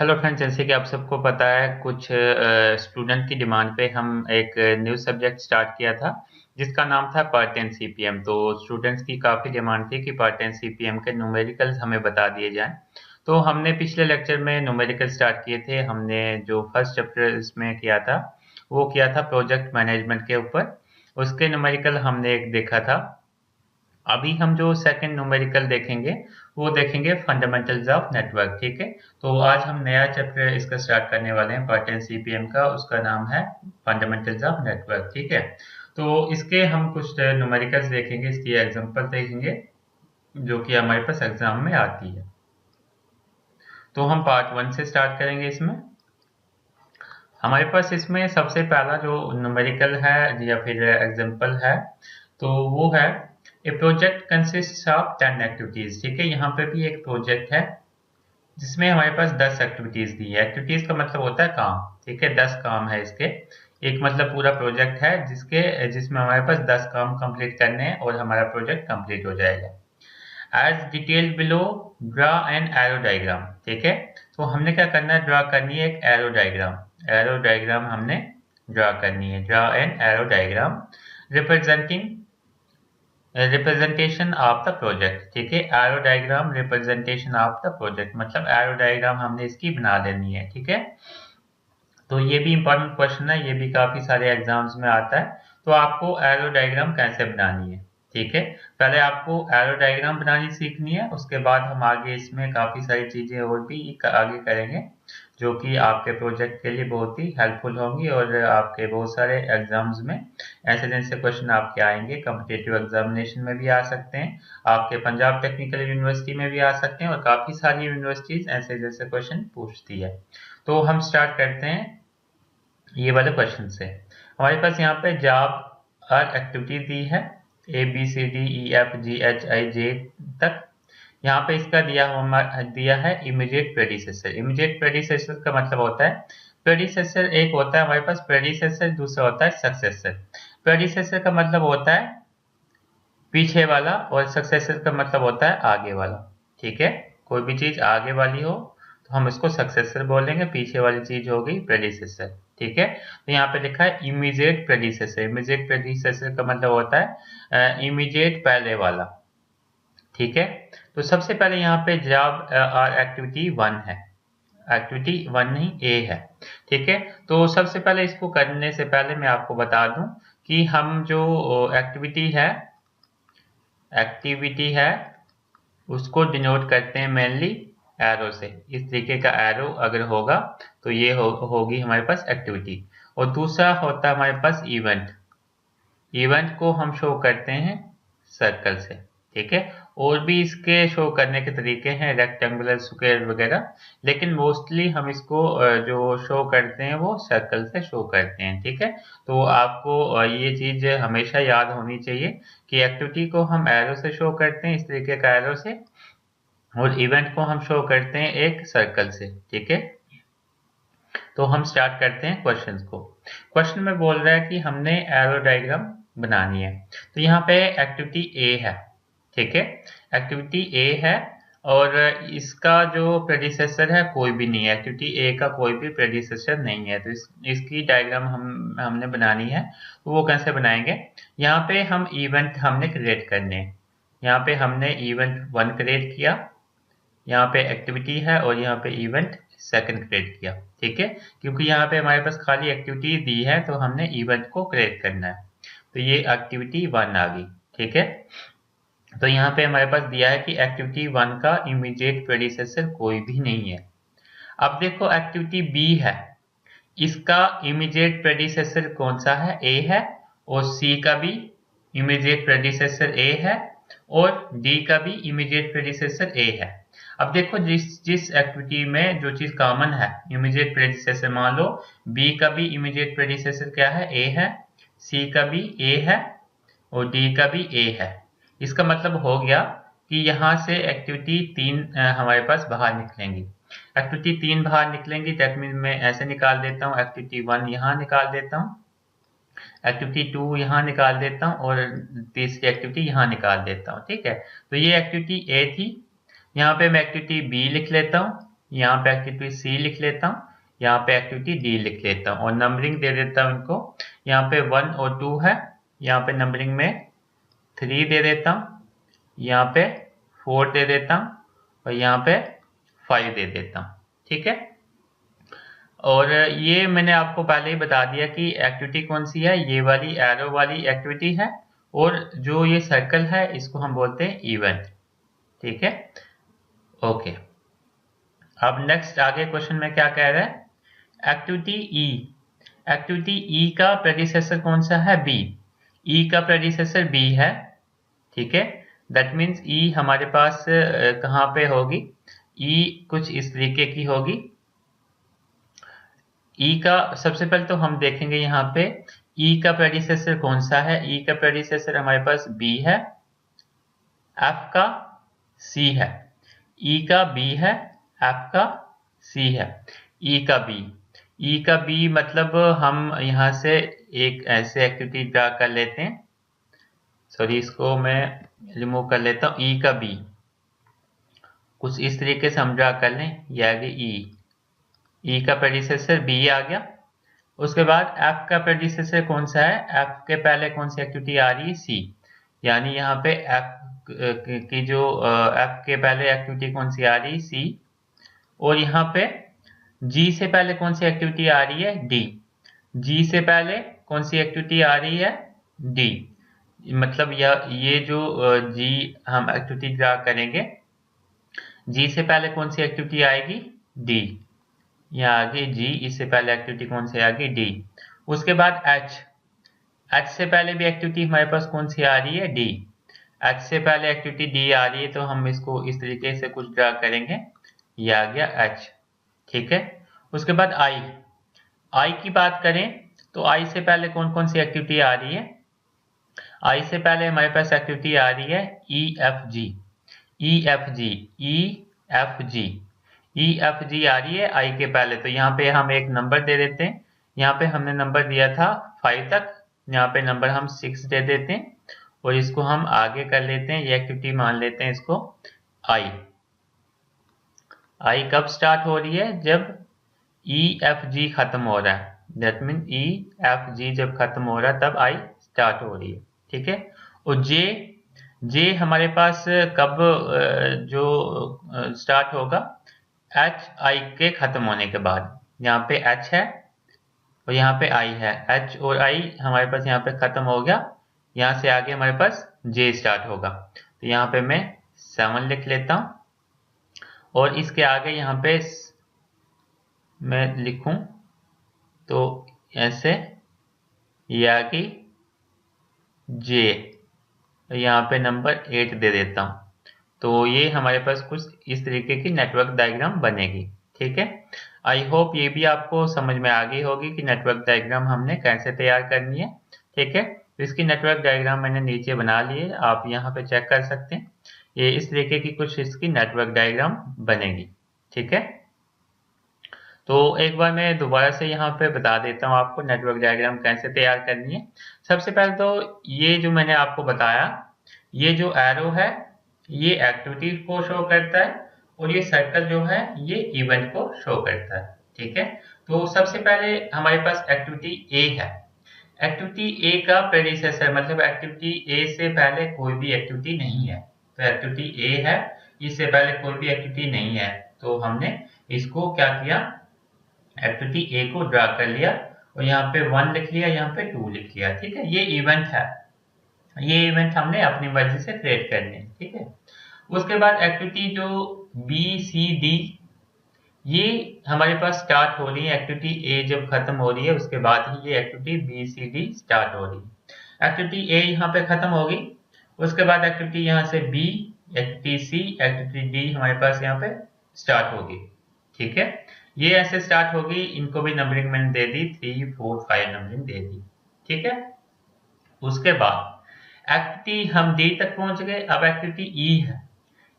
Hello friends, जैसे कि आप सबको पता है कुछ स्टूडेंट की डिमांड पे हम एक न्यू सब्जेक्ट स्टार्ट किया था जिसका नाम था पार्ट 10 सीपीएम। तो स्टूडेंट्स की काफ़ी डिमांड थी कि पार्ट 10 सीपीएम के न्यूमेरिकल्स हमें बता दिए जाएं। तो हमने पिछले लेक्चर में न्यूमेरिकल स्टार्ट किए थे। हमने जो फर्स्ट चैप्टर इसमें किया था वो किया था प्रोजेक्ट मैनेजमेंट के ऊपर। उसके न्यूमेरिकल हमने एक देखा था। अभी हम जो सेकंड न्यूमेरिकल देखेंगे वो देखेंगे फंडामेंटल्स ऑफ नेटवर्क। ठीक है, तो आज हम नया चैप्टर इसका स्टार्ट करने वाले हैं पार्ट 10 सीपीएम का। उसका नाम है फंडामेंटल्स ऑफ नेटवर्क। ठीक है, तो इसके हम कुछ न्यूमेरिकल्स देखेंगे, इसकी एग्जांपल देखेंगे जो कि हमारे पास एग्जाम में आती है। तो हम पार्ट 1 से स्टार्ट करेंगे। इसमें हमारे पास इसमें सबसे पहला जो न्यूमेरिकल है या फिर एग्जांपल है तो वो है ए प्रोजेक्ट कंसिस्ट ऑफ 10 एक्टिविटीज। ठीक है, यहाँ पे भी एक प्रोजेक्ट है जिसमें हमारे पास 10 एक्टिविटीज दी है। एक्टिविटीज का मतलब होता है काम। ठीक है, 10 काम है इसके। एक मतलब पूरा प्रोजेक्ट है जिसमें हमारे पास 10 काम कंप्लीट करने हैं और हमारा प्रोजेक्ट कंप्लीट हो जाएगा। As detailed below draw an arrow diagram. ठीक है, तो हमने क्या करना है, ड्रा करनी है एक एरो डायग्राम। एरो डायग्राम हमने ड्रा करनी है। Draw an arrow diagram representation of the project. ठीक है, arrow diagram representation of the project मतलब एरो डायग्राम हमने इसकी बना लेनी है। ठीक है, तो ये भी इंपॉर्टेंट क्वेश्चन है, ये भी काफी सारे एग्जाम्स में आता है। तो आपको एरो डायग्राम कैसे बनानी है, ठीक है, पहले आपको एरो डायग्राम बनानी सीखनी है। उसके बाद हम आगे इसमें काफी सारी चीजें और भी आगे करेंगे जो कि आपके प्रोजेक्ट के लिए बहुत ही हेल्पफुल होंगी और आपके बहुत सारे एग्जाम्स में ऐसे जैसे क्वेश्चन आपके आएंगे। कॉम्पिटिटिव एग्जामिनेशन में भी आ सकते हैं, आपके पंजाब टेक्निकल यूनिवर्सिटी में भी आ सकते हैं और काफी सारी यूनिवर्सिटीज ऐसे जैसे क्वेश्चन पूछती है। तो हम स्टार्ट करते हैं ये वाले क्वेश्चन से। हमारे पास यहाँ पे जॉब और एक्टिविटी दी है ABCDEFGHIJ तक। यहाँ पे इसका दिया है इमीडिएट प्रेडिसेसर। इमीडिएट प्रेडिसेसर का मतलब होता है, प्रेडिसेसर एक होता है हमारे पास प्रेडिसेसर, दूसरा होता है सक्सेसर। प्रेडिसेसर का मतलब होता है पीछे वाला और सक्सेसर का मतलब होता है आगे वाला। ठीक है, कोई भी चीज आगे वाली हो तो हम इसको सक्सेसर बोलेंगे, पीछे वाली चीज हो गई प्रेडिसेसर। ठीक है, तो यहाँ पे लिखा है इमीडिएट प्रेडिसेसर। इमीडिएट प्रेडिसेसर का मतलब होता है इमीडिएट पहले वाला। ठीक है, तो सबसे पहले यहाँ पे जॉब और एक्टिविटी 1 है। एक्टिविटी 1 नहीं, ए है। ठीक है, तो सबसे पहले इसको करने से पहले मैं आपको बता दूं कि हम जो एक्टिविटी है उसको डिनोट करते हैं मेनली एरो से। इस तरीके का एरो अगर होगा तो ये होगी हमारे पास एक्टिविटी। और दूसरा होता है हमारे पास इवेंट। इवेंट को हम शो करते हैं सर्कल से। ठीक है, और भी इसके शो करने के तरीके हैं, रेक्टेंगुलर, स्क्वायर वगैरह, लेकिन मोस्टली हम इसको जो शो करते हैं वो सर्कल से शो करते हैं। ठीक है, तो आपको ये चीज हमेशा याद होनी चाहिए कि एक्टिविटी को हम एरो से शो करते हैं, इस तरीके का एरो से, और इवेंट को हम शो करते हैं एक सर्कल से। ठीक है, तो हम स्टार्ट करते हैं क्वेश्चन को। क्वेश्चन में बोल रहा है कि हमने एरो डायग्राम बनानी है। तो यहाँ पे एक्टिविटी ए है। ठीक है, एक्टिविटी ए है और इसका जो प्रेडिसेसर है कोई भी नहीं है। एक्टिविटी ए का कोई भी प्रेडिसेसर नहीं है, तो इसकी डायग्राम हमने बनानी है। तो वो कैसे बनाएंगे, यहाँ पे हम इवेंट हमने क्रिएट करने हैं। यहाँ पे हमने इवेंट 1 क्रिएट किया, यहाँ पे एक्टिविटी है और यहाँ पे इवेंट सेकंड क्रिएट किया। ठीक है, क्योंकि यहाँ पे हमारे पास खाली एक्टिविटी दी है तो हमने इवेंट को क्रिएट करना है। तो ये एक्टिविटी 1 आ गई। ठीक है, तो यहाँ पे हमारे पास दिया है कि एक्टिविटी 1 का इमीडिएट प्रेडिसेसर कोई भी नहीं है। अब देखो एक्टिविटी बी है, इसका इमीडिएट प्रेडिसेसर कौन सा है, ए है, और सी का भी इमीडिएट प्रेडिसेसर ए है और डी का भी इमीडिएट प्रेडिसेसर ए है। अब देखो जिस एक्टिविटी में जो चीज कॉमन है, इमीडिएट प्रेडिसेसर, मान लो बी का भी इमीडिएट प्रेडिसेसर क्या है, ए है, सी का भी ए है और डी का भी ए है। इसका मतलब हो गया कि यहाँ से एक्टिविटी 3 हमारे पास बाहर निकलेंगी। एक्टिविटी 3 बाहर निकलेंगी, दैट मीन मैं ऐसे निकाल देता हूँ, एक्टिविटी 1 यहाँ निकाल देता हूँ, एक्टिविटी 2 यहाँ निकाल देता हूँ और तीसरी एक्टिविटी यहाँ निकाल देता हूँ। ठीक है, तो ये एक्टिविटी ए थी। यहाँ पे मैं एक्टिविटी बी लिख लेता हूँ यहाँ पे एक्टिविटी सी लिख लेता हूँ, यहाँ पे एक्टिविटी डी लिख लेता हूँ और नंबरिंग दे देता हूँ इनको। यहाँ पे 1 और 2 है, यहाँ पे नंबरिंग में 3 दे देता हूँ, यहाँ पे 4 दे देता हूँ और यहाँ पे 5 दे देता हूँ। ठीक है, और ये मैंने आपको पहले ही बता दिया कि एक्टिविटी कौन सी है, ये वाली एरो वाली एक्टिविटी है, और जो ये सर्कल है इसको हम बोलते हैं इवेंट। ठीक है, ओके। अब नेक्स्ट आगे क्वेश्चन में क्या कह रहा है, एक्टिविटी ई। एक्टिविटी ई का प्रेडिसेसर कौन सा है, बी। ई का प्रेडिसेसर बी है। ठीक है, दैट मीन्स ई हमारे पास कहाँ पे होगी, ई कुछ इस तरीके की होगी। ई का सबसे पहले तो हम देखेंगे यहाँ पे ई का प्रेडिसेसर कौन सा है। ई का प्रेडिसेसर हमारे पास बी है, एफ का सी है। ई का बी है, एफ का सी है, ई का बी। ई का बी मतलब हम यहाँ से एक ऐसे एक्टिविटी ड्रा कर लेते हैं, सॉरी इसको मैं रिमूव कर लेता हूँ। ई का बी कुछ इस तरीके से हम ड्रा कर लें, यह आ गई ई का प्रेडिसेसर बी आ गया। उसके बाद एफ का प्रेडिसेसर कौन सा है, एफ के पहले कौन सी एक्टिविटी आ रही है, सी। यानी यहाँ पे एफ की जो एफ के पहले एक्टिविटी कौन सी आ रही है, सी। और यहाँ पे जी से पहले कौन सी एक्टिविटी आ रही है, डी। जी से पहले कौन सी एक्टिविटी आ रही है, डी। मतलब ये जो जी हम एक्टिविटी ड्रा करेंगे, जी से पहले कौन सी एक्टिविटी आएगी, डी। यहाँ आगे जी, इससे पहले एक्टिविटी कौन सी आएगी, डी। उसके बाद एच। एच से पहले भी एक्टिविटी हमारे पास कौन सी आ रही है, डी। एच से पहले एक्टिविटी डी आ रही है, तो हम इसको इस तरीके से कुछ ड्रा करेंगे, ये आ गया एच। ठीक है, उसके बाद आई। आई की बात करें तो आई से पहले कौन कौन सी एक्टिविटी आ रही है, आई से पहले हमारे पास एक्टिविटी आ रही है E F G. E F G, E F G, E F G आ रही है आई के पहले। तो यहाँ पे हम एक नंबर दे देते हैं, यहाँ पे हमने नंबर दिया था 5 तक, यहाँ पे नंबर हम 6 दे देते हैं और इसको हम आगे कर लेते हैं, ये एक्टिविटी मान लेते हैं इसको आई। आई कब स्टार्ट हो रही है, जब ई एफ जी खत्म हो रहा है, दैट मीन ई एफ जी जब खत्म हो रहा है तब आई स्टार्ट हो रही है। ठीक है, और जे, जे हमारे पास कब जो स्टार्ट होगा, एच आई के खत्म होने के बाद। यहाँ पे एच है और यहाँ पे आई है, एच और आई हमारे पास यहाँ पे खत्म हो गया, यहाँ से आगे हमारे पास जे स्टार्ट होगा। तो यहाँ पे मैं 7 लिख लेता हूँ और इसके आगे यहाँ पे मैं लिखूं तो ऐसे ये आ गई जे, यहाँ पे नंबर 8 दे देता हूँ। तो ये हमारे पास कुछ इस तरीके की नेटवर्क डायग्राम बनेगी। ठीक है, आई होप ये भी आपको समझ में आ गई होगी कि नेटवर्क डायग्राम हमने कैसे तैयार करनी है। ठीक है, तो इसकी नेटवर्क डायग्राम मैंने नीचे बना ली है, आप यहाँ पे चेक कर सकते हैं, ये इस तरीके की कुछ इसकी नेटवर्क डायग्राम बनेगी। ठीक है, तो एक बार मैं दोबारा से यहाँ पे बता देता हूँ आपको नेटवर्क डायग्राम कैसे तैयार करनी है। सबसे पहले तो ये जो मैंने आपको बताया, ये जो एरो है ये एक्टिविटी को शो करता है और ये सर्कल जो है ये इवेंट को शो करता है। ठीक है, तो सबसे पहले हमारे पास एक्टिविटी ए है। एक्टिविटी ए का प्रेडिसेसर मतलब एक्टिविटी ए से पहले कोई भी एक्टिविटी नहीं है, तो एक्टिविटी ए है, इससे पहले कोई भी एक्टिविटी नहीं है, तो हमने इसको क्या किया, एक्टिविटी ए को ड्रा कर लिया और यहाँ पे 1 लिख लिया, यहाँ पे 2 लिख लिया। ठीक है, ये इवेंट है, ये इवेंट हमने अपनी मर्जी से क्रिएट करने। ठीक है, उसके बाद एक्टिविटी जो बी सी डी ये हमारे पास स्टार्ट हो रही है, एक्टिविटी ए जब खत्म हो रही है उसके बाद ही ये activity B C D start हो रही है। एक्टिविटी ए यहाँ पे खत्म होगी, उसके बाद एक्टिविटी यहाँ से बी, एक्टिविटी सी, एक्टिविटी डी हमारे पास यहाँ पे स्टार्ट होगी। ठीक है, ये ऐसे स्टार्ट होगी, इनको भी नंबरिंग मैंने दे दी 3 4 5 नंबरिंग दे दी। ठीक है, उसके बाद एक्टिविटी हम डी तक पहुंच गए, अब एक्टिविटी ई है।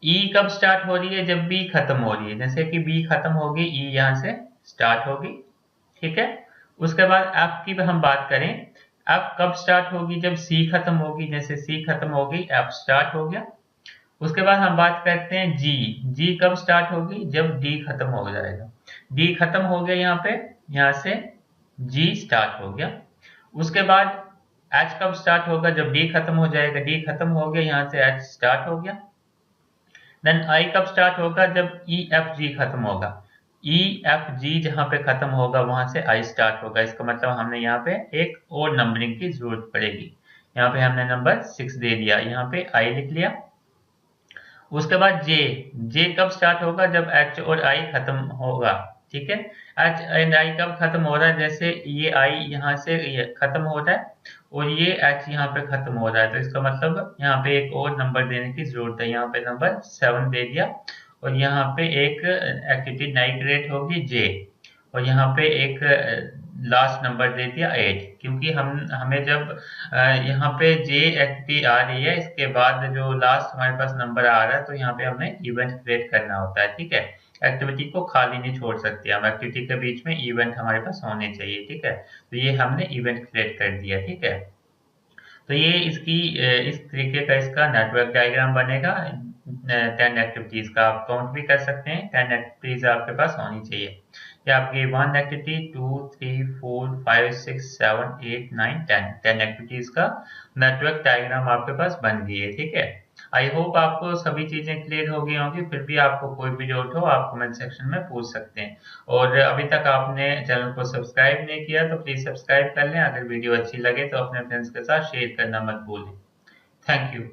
ई कब स्टार्ट हो रही है, जब बी खत्म हो रही है, जैसे कि बी खत्म होगी ई यहाँ से स्टार्ट होगी। ठीक है, उसके बाद एफ की हम बात करें, एफ कब स्टार्ट होगी, जब सी खत्म होगी, जैसे सी खत्म होगी एफ स्टार्ट हो गया। उसके बाद हम बात करते हैं जी। जी कब स्टार्ट होगी? जब डी खत्म हो जाएगा। डी खत्म हो गया यहाँ पे, यहाँ से जी स्टार्ट हो गया। उसके बाद एच कब स्टार्ट होगा? जब डी खत्म हो जाएगा। डी खत्म हो गया, यहाँ से एच स्टार्ट हो गया। देन आई कब स्टार्ट होगा? जब ई एफ जी खत्म होगा। ई एफ जी जहां पे खत्म होगा वहां से आई स्टार्ट होगा। इसका मतलब हमने यहाँ पे एक और नंबरिंग की जरूरत पड़ेगी। यहाँ पे हमने नंबर 6 दे दिया, यहाँ पे आई लिख लिया। उसके बाद जे। जे कब स्टार्ट होगा? जब एच और आई खत्म होगा। ठीक है, एच एंड आई कब खत्म हो रहा है? जैसे ये आई यहाँ से ये खत्म हो रहा है और ये एच यहाँ पे खत्म हो रहा है, तो इसका मतलब यहाँ पे एक और नंबर देने की जरूरत है। यहाँ पे नंबर 7 दे दिया और यहाँ पे एक एक्टिविटी नई क्रिएट होगी जे, और यहाँ पे एक लास्ट नंबर दे दिया 8, क्योंकि हमें जब यहाँ पे जे एक्टिविटी आ रही है, इसके बाद जो लास्ट हमारे पास नंबर आ रहा है, तो यहाँ पे हमें इवेंट क्रिएट करना होता है। ठीक है, एक्टिविटी को खाली नहीं छोड़ सकते हम, एक्टिविटी के बीच में इवेंट हमारे पास होने चाहिए। ठीक है, तो ये हमने इवेंट क्रिएट कर दिया। ठीक है, तो ये इसकी इस तरीके का इसका नेटवर्क डायग्राम बनेगा। 10 एक्टिविटीज का आप काउंट भी कर सकते हैं, 10 एक्टिविटीज आपके पास होनी चाहिए। या आपकी 1 एक्टिविटी 2 3 4 5 6 7 8 9 10 10 एक्टिविटीज का नेटवर्क डायग्राम आपके पास बन गई है। ठीक है, आई होप आपको सभी चीजें क्लियर हो गई होंगी। फिर भी आपको कोई भी डाउट हो आप कमेंट सेक्शन में पूछ सकते हैं। और अभी तक आपने चैनल को सब्सक्राइब नहीं किया तो प्लीज सब्सक्राइब कर लें। अगर वीडियो अच्छी लगे तो अपने फ्रेंड्स के साथ शेयर करना मत भूलें। Thank you.